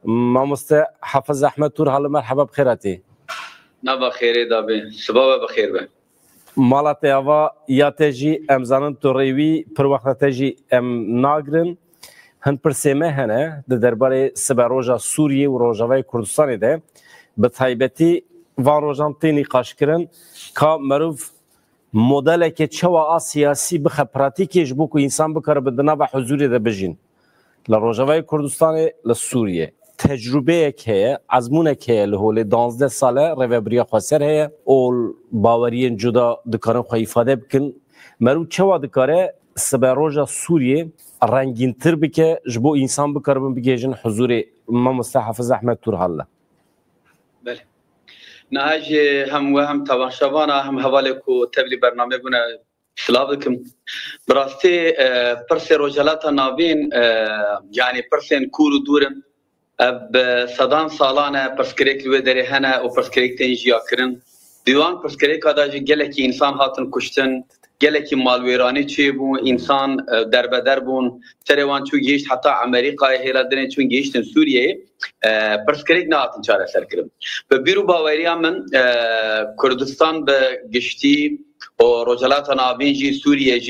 ماموسته حافظ احمد تور حال مرحبا بخیراتی. نبا خیره دابه صبح بخیر به. مالات اوا یا تجی امزانن توریوی پر وقت تجی ناگرن هن پرسیمه هنه درباره سبروجا سوریه و روجاوی کردستان ده به تایبتی وان روجان تینی قاش کرن که مروف مدل که چوا سیاسی بخ پراتیکیش بو که انسان بکره بدنا و حضوری ده بجین لروجاوی کردستان لسوریه تجربه که ازمونه که لهول 12 ساله روبریا خسر هه اول باورین جدا دکارن خو ifade بکن مرو چوا دکاره سبروجا سوریه رنگین تر بکه جبو انسان بکربن بگیجن حضور ما مستحفظ احمد تور حالا. بله. نهاج هم و هم تماشاوانا هم حواله کو تبلی برنامه بونه سلام بكم براستی پرس روجالات نابین یعنی پرسن کورو دورن اب صدام سالانه پرسکریک لوی داره هنه و پرسکریک تنجیا کرن دیوان پرسکریک آداجی گله که انسان هاتن کشتن گله که مالویرانی چی بون انسان در بدر بون تروان چون گیشت حتی امریکا هیلا دنه چون گیشتن سوریه پرسکریک نه هاتن چاره سر کرن به بیرو باوریا من کردستان به گشتی و روجالات نابین جی سوریه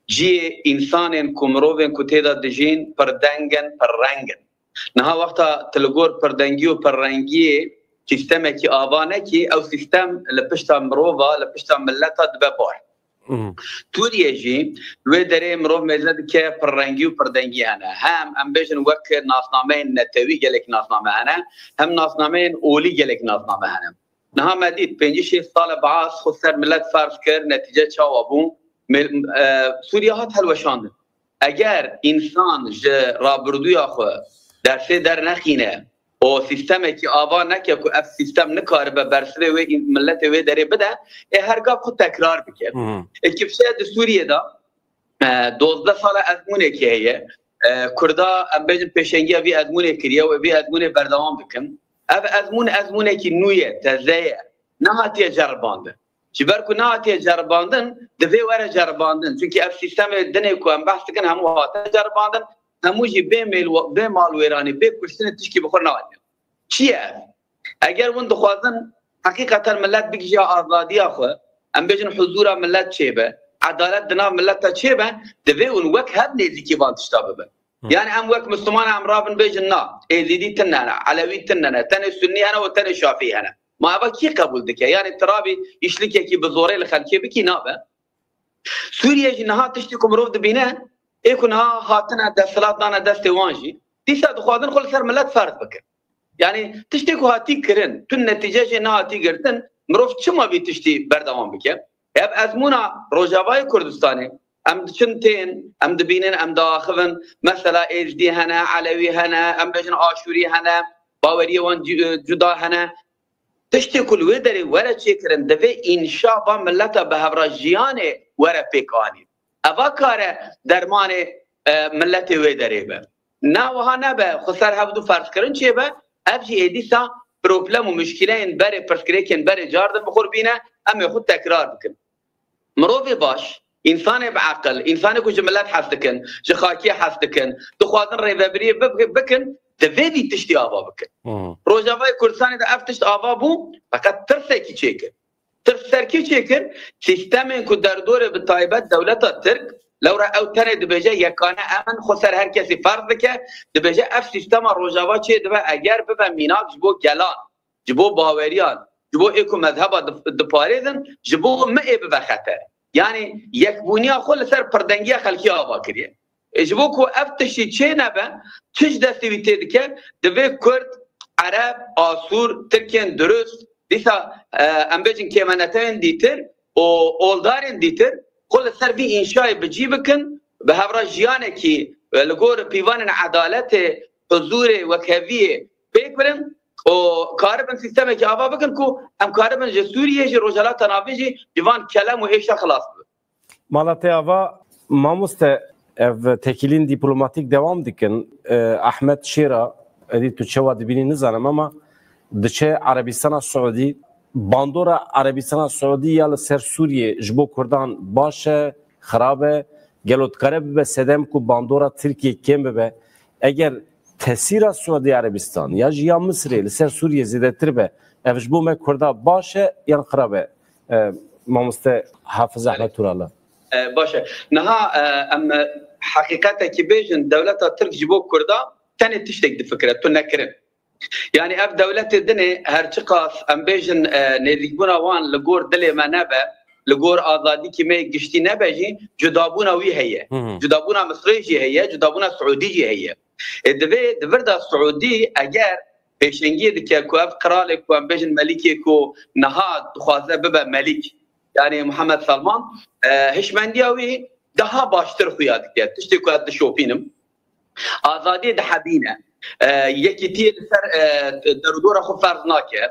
جی انسان کمروین کتیدا دجین پر دنگن پر رنگن نها وقتا تلگور پردنگی و پررنگی سیستم کی آوانه کی او سیستم لپشتا مروفا لپشتا ملتا دببار توریه جی لوی داره مروف مزد که پررنگی و پردنگی هنه هم بیشن وک ناسنامه نتوی گلک ناسنامه هنه هم ناسنامه اولی گلک ناسنامه هنه نها مدید 5-6 سال بعد خود سر ملت فرض کرد نتیجه چاوابون سوریه ها تلوشانده اگر انسان رابردوی آخو درسه در نخینه و سیستمی که آوا نکه که اف سیستم نکاره به برسله و ملت و داره بده هرگاه خود تکرار بکرد کفشه سوریه دا 12 سال ازمونه که هیه کردا ام بیجن پیشنگی وی ازمونه کریه و وی ازمونه بردوام بکن اف ازمونه که نویه تزیه نهاتی جربانده چی برکو نهاتی جرباندن دوی وره جرباندن چونکه اف سیستم دنه که هم بحث کن همو هاته جرباندن هموجی به مالویرانی به کشتن تشکی بخور نوانیم چیه؟ اگر من دخوازن حقیقتا ملت بگیجا آزادی آخوه ام بیجن حضور ملت چه به عدالت دنا ملت چه به دوی اون وک هب نیزی که بان تشتابه به یعنی ام وک مسلمان ام رابن بیجن نا ایزیدی تنانا علوی تنانا تن سنی هنه و تن شافی هنه ما ابا کی قبول دکه یعنی ترابی اشلیکه کی بزوره لخلکه بکی نابه سوریه جنها تشتی کمروف دبینه ایکنها هاتنا دستلات دانا دست وانجی دیسا دخوادن خل سر ملت فرض بکن یعنی تشتی که هاتی کرن تو نتیجه جه نه هاتی گرتن مروف چما بی تشتی بردوام بکن اب ازمونا روجاوای کردستانی ام چنتین ام دبینن ام داخلن مثلا ایزدی هنه علوی هنه ام بجن آشوری هنه باوری وان جدا هنه تشتی کلوی داری وره چی کرن دوی انشا با ملتا به هفراجیان وره پیکانی اوا کاره درمان ملت وی داره به نه وها نبه خسر هفدو فرض کرن چیه به افجی ایدیسا پروبلم و مشکلین بره پرسکریکن بره جاردن بخور بینه اما خود تکرار بکن مروفی باش انسان بعقل انسان کو جملت حستکن جخاکی حستکن دخوازن ریوبری بکن دوی تشتی آوا بکن روجاوای کردستان دا افتشت آوا بو فقط ترسه کی چیکن ترسرکی چیکن سیستم کو در دور به تایبت دولت ترک لورا او تنه دبجه یکانه امن خسر هر کسی فرض که دبجه اف سیستم روجاوا چه دبه اگر به میناک جبو گلان جبو باوریان جبو اکو مذهب دپاریزن جبو مئه به خطر یعنی یک بونیا خل سر پردنگی خلکی آوا کریه جبو کو افتشی چه نبه چش دستی بیتید که دبه کرد عرب آسور ترکین درست دیسا ام بیجن کمانتین دیتر و اولدارین دیتر خل سر بی انشای بجی بکن به هفرا جیانه کی لگور پیوان عدالت حضور وکویه پیک برن و کاربن سیستم که آوا بکن کو ام کاربن جسوریه جی روجالات تنافی جی جوان کلم و ایشا خلاص بود مالته آوا ماموست تکیلین دیپلماتیک دوام دیکن احمد شیرا ادی تو چه واد بینی نزانم اما دچه عربستان سعودی باندورا عربستان سعودی یا سر سوریه جبو کردان باشه خرابه گلوت کاره به سدم کو باندورا ترکیه کم به اگر تاثیر سعودی عربستان یا جیا مصر لسر سوریه زیادتر به افش بو ما کردا باشه یا خرابه مامسته حافظ احمد تورالا باشه نها ام حقيقه كي بيجن دوله ترك جبو كردا تاني تشتك فكره تنكرن يعني اف دوله الدنيا هرچقاس ام بيجن نيديبونا وان لغور دلي ما نبا لغور آزادی کی میں گشتی نباجی جدابونا وی هي جدابونا مصريجي هي جدابونا سعوديجي هي دبردا السعودي اگر پیشنگی دکه کو اف قرال کو ام بيجن ملكي کو نهاد خوازه ببا ملك يعني محمد سلمان هشمندیاوی daha baştır xuyadık diye tiştê ku ez dişopînim azadiyê dihebîne yekîtiyê li ser derûdora xwe ferz nake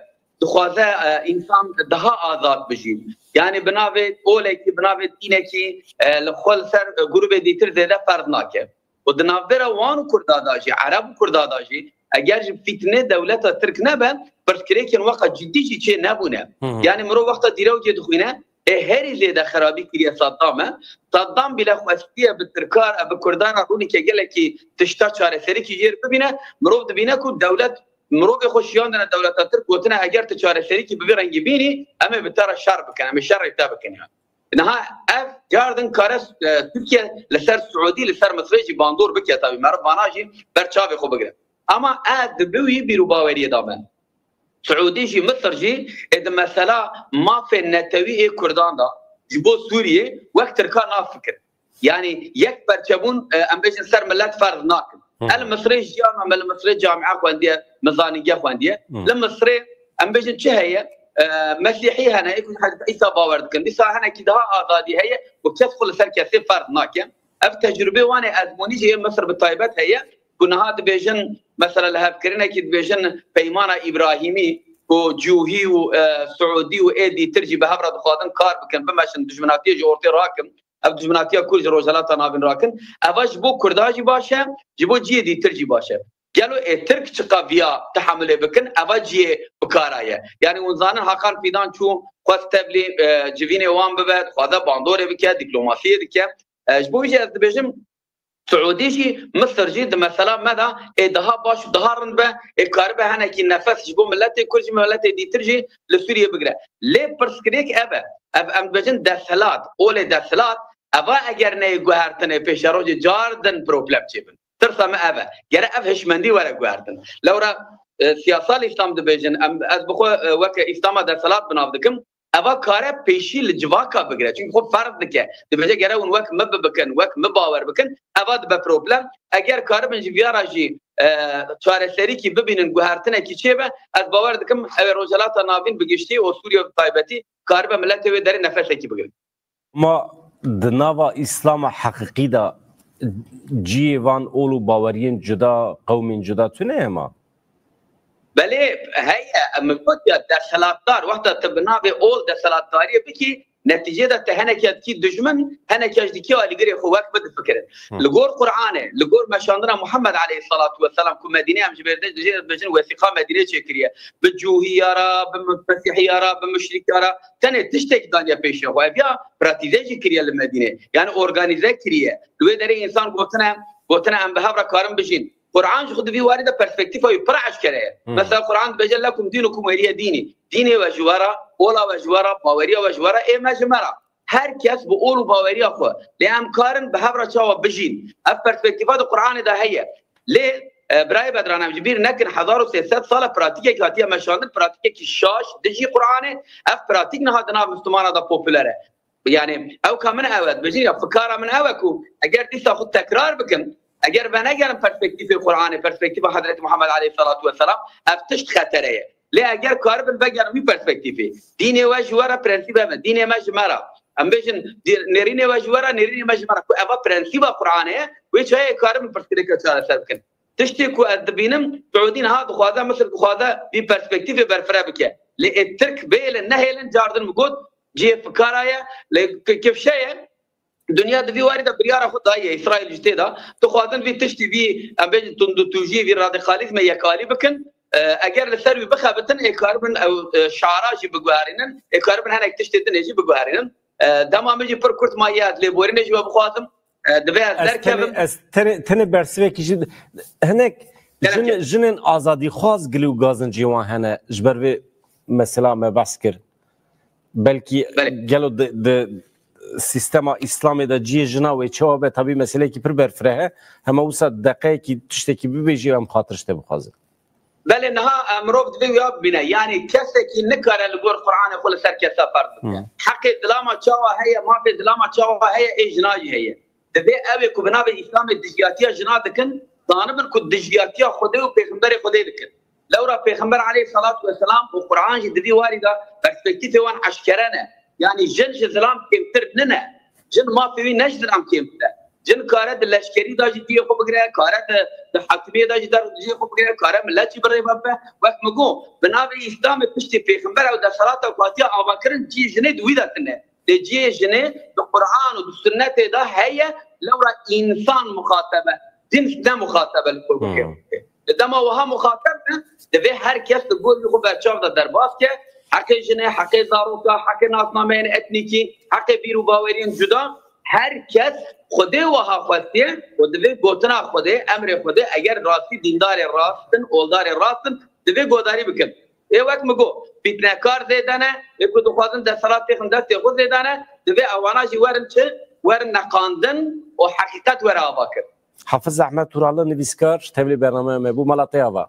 dixwaze însan daha azad bijî yani bi navê olekî bi navê dînekî li xwe li ser grûpê dîtir zêde ferz nake û di navbera wan û Kurda da jî Ereb û Kurda da jî eger ji fîtnê dewleta Tirk nebe pirsgirêkên weqa ciddî jî çê nebûne yani mirov wexta dîrewcê dixwîne هری زیده خرابی کریه صدام بلا خواسته به ترکار به کردان رونی که گله کی تشتا چاره سری کی جیر ببینه مروف دبینه کو دولت مروف خوشیان دنا دولت ترک وتنه اگر ته چاره سری کی ببرنگی بینی اما به تر شر بکنه اما شر تا بکنه نها اف جاردن کارس ترکیه لسر سعودی لسر مصری باندور بکیه تابی مر باناجی برچاوی خو بگره اما اد بوی بیرو باوری دامن سعودي جي مصر جي اذا مثلا ما في النتوي كردان دا جبو سوريا وقت تركان نافكر يعني يكبر جابون ام بيجن سر ملات فرض ناكل المصري جامعه من المصري جامعه خوانديه ميزانيه خوانديه المصري ام بيجن شي هي مسيحي هنا يكون حاجه عيسى باورد كان دي هنا كده ازادي هي وبتدخل سر كاسي فرض ناكل اف تجربه وانا ازموني جي مصر بالطيبات هي كنا هذا بيجن مثلا لها فكرنا كده بيجن بيمانه ابراهيمي وجوهي وسعودي وايدي ترجي بهبره خادم كار بكن بمشن دجمناتيه جورتي راكم اب دجمناتيه كل روجلات انا بن راكن افاش بو كرداجي باشا جيبو جيدي ترجي باشا قالوا ترك تقافيا تحمل بكن افاجي بكارايا يعني ونزان حقان فيدان شو قستبلي جيفيني وان ببد هذا باندوري بك دبلوماسيه دك جبو جي بيجم سعودي جي مصر جي مثلا ماذا دها باش دهارن به كاربه هنا كي نفس جبو ملتي كل جي ملتي دي ترجي لسوريا بقرا ليه برسكريك ابا ام بجن دسلات اول دسلات ابا اگر نه گوهرتنه پیشروج جاردن پروبلم چبن ترسم ابا گره افهش مندي ولا گوهرتن لورا سیاست اسلام دبجن ام از بخو وک اسلام دسلات بنافدكم اوا کاره پیشی لجواکا بگیره چون خب فرض دکه دبجه گره اون وقت مب بکن وقت مباور بکن اوا به پروبلم اگر کاره بنج ویاراجی چاره سری کی ببینن گوهرتنه کی چه به از باور دکم او روجلات ناوین بگشتی او سوریه طایبتی کاره به ملت و در نفس کی بگیره ما دناوا اسلام حقیقی دا جیوان اولو باورین جدا قومین جدا تونه ما بله هي مقصود دسلاتدار وقت تبنابي اول دسلاتداريه بكي نتيجه ده هنكيات كي دجمن هنكياج ديكي على خوات بد فكره لغور قرانه لغور مشاندنا محمد عليه الصلاه والسلام كمدينه ام جبر بجن وثيقه مدينه شكريه بجوهيارا بمسيحيارا بمشركيارا تاني تشتك دانيا بيشه وابيا براتيزي كريه المدينه يعني اورغانيزي كريه لو دري انسان قوتنا ام بهبره كارم بجين قرآن خود في وارده برسبكتيفه يبرعش كره مثلا قرآن بجل لكم دينكم ولي ديني وجوارا اولا وجوارا باوريا وجوارا اي مجمره هر کس به اول باوريا خو لام کارن به هبره چاو بجين اف برسبكتيفه القرآن ده هي ليه براي بدرانم جبير نكن 1300 سال براتيكه كاتيه مشاند براتيكه کی شاش دجي قرآن اف براتيك نه دنا مستمانه ده پوپولاره يعني او كمان اود بجين فكاره من اوكو اگر دي خود تکرار بكن اگر به نگرم پرسپکتیف قرآن پرسپکتیف حضرت محمد علیه الصلاه و السلام افتشت خطره لی اگر کار بن بگرم می پرسپکتیفی دین و جواره پرنسیب هم دین مجمره ام بجن نرین و جواره نرین مجمره کو اوا پرنسیب قرآنه و چه کار بن پرسپکتیف چاره سبکن تشتی کو ادبینم سعودین ها خواده مثل خواده بی پرسپکتیف برفره بکه لی ترک بیل نهیلن جاردن مگود جی فکرایا کیف شیء دنیا د وی وارده بریاره خود هي اسرائيل جديده تخوادن في تشتي في ام بين توجي في راديكاليزم يكالي بكن اگر لسر بخابتن اكاربن او شعراجي بغوارينن اكاربن هناك تشتي دنيجي بغوارينن دمامجي پر كرت مايات لي بورينجي بخواتم دبي دركب تن برسوي كي هناك جنن آزادی خواست گلو گازن جوان هنه جبر و مثلا ما بس کرد بلکه گلو د سیستم اسلامی دا جی جنا و چه به طبی مسئله کی پر برفره هم اوسا دقیقه کی تشته کی ببیجی هم خاطرشته بخوازه بله نها امروز دوی یاب بینه یعنی کسی که نکاره لگور قرآن خول سر کسا فرد حق دلاما چاوا هیا ما في دلاما چاوا هیا اجناجی هیا دوی اوی که بنا به اسلام دجیاتیا جنا دکن دانبن که دجیاتیا خوده و پیغمبر خوده دکن لورا پیغمبر علیه الصلاة والسلام و قرآن جی دوی وارده پرسپکتیف وان اشکرانه يعني جن جزلام كمتر ننا جن ما في نجزلام كمتر جن كارد لشكري داجي دي خو بغرا كارد حاكميه داجي دار دي خو بغرا كارد ملاتي بري بابا وقت مگو بنابي اسلام بشتي پیغمبر او د صلاه او فاتحه او بكرن جي جن دويدا كنه دي جي جن بالقران والسنه ده هي لو انسان مخاطبه جنس ده مخاطبه الكل ده ما وها مخاطبه ده هر کس تقول خو بچاو ده درباس که حق جنه حق زاروکا حق ناسنامه اتنیکی حق بیرو باورین جدا هر کس خوده وها خواسته و دوی گوتنا خوده امر خوده اگر راستی دیندار راستن اولدار راستن دوی گوداری بکن ای وقت مگو فتنه‌کار زیدانه یکو دخوازن در صلاة پیخم دست خود زیدانه دوی اواناجی ورن چه ورن نقاندن و حقیقت ور آبا کرد حافظ احمد تورالله نویسکار تبلی برنامه مبو ملاطه آوا